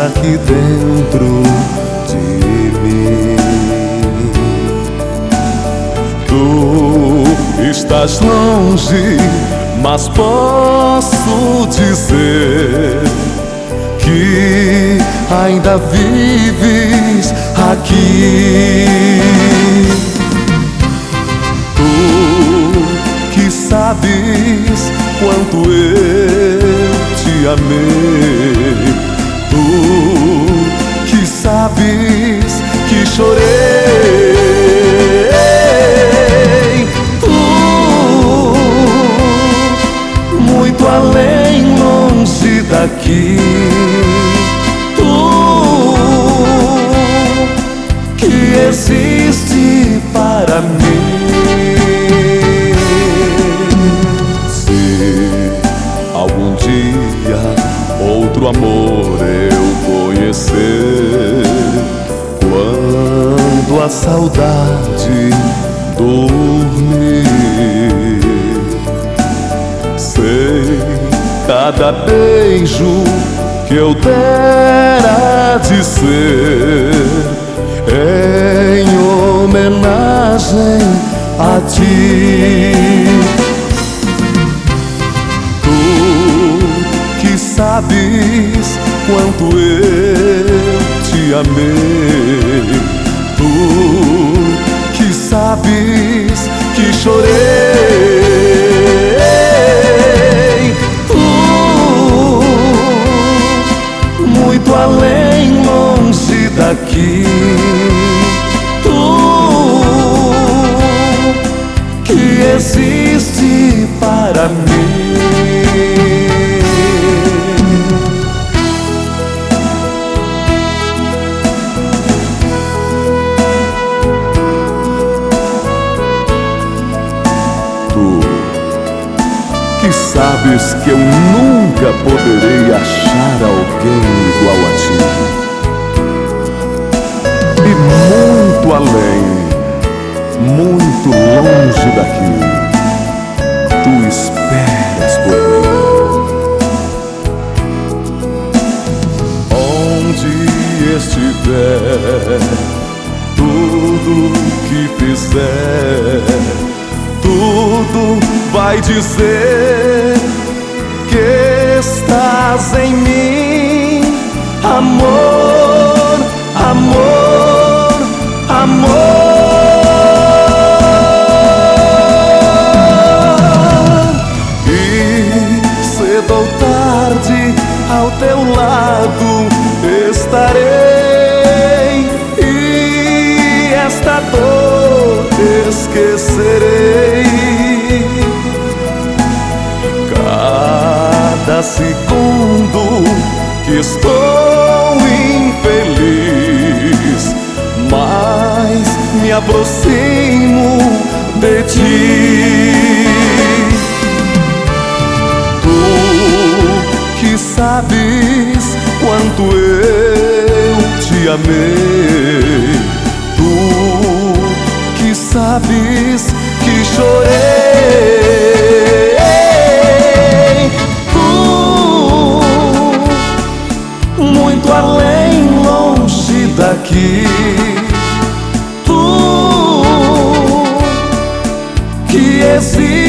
aqui dentro de mim. Tu estás longe, mas posso dizer que ainda vives aqui. Tu que sabes quanto eu te amei, tu que sabes que chorei, tu muito além, longe daqui, tu que existe para mim. Algum dia outro amor eu conhecer, quando a saudade dormir, sei cada beijo que eu dera de ser em homenagem a ti. Sabes quanto eu te amei, tu que sabes que chorei, tu muito além, longe daqui, tu que existe para mim. Que sabes que eu nunca poderei achar alguém igual a ti, e muito além, muito longe daqui, tu esperas por mim. Onde estiver, tudo que fizer, tudo vai dizer que estás em mim, amor, amor, amor. E cedo ou tarde ao teu lado estarei, e esta dor esquecerei. Cada segundo que estou infeliz, mas me aproximo de ti. Tu que sabes quanto eu te amei, tu que sabes que chorei, muito além, longe daqui, tu que existe